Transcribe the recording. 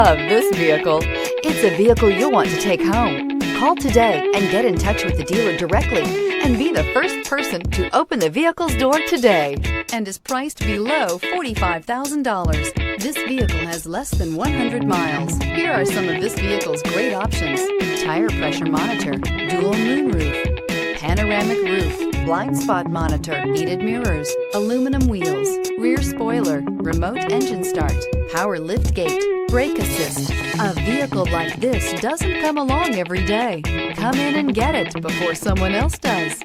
Of this vehicle. It's a vehicle you'll want to take home. Call today and get in touch with the dealer directly and be the first person to open the vehicle's door today, and is priced below $45,000. This vehicle has less than 100 miles. Here are some of this vehicle's great options: tire pressure monitor, dual moonroof, panoramic roof, blind spot monitor, heated mirrors, aluminum wheels, rear spoiler, remote engine start, power lift gate, brake assist. A vehicle like this doesn't come along every day. Come in and get it before someone else does.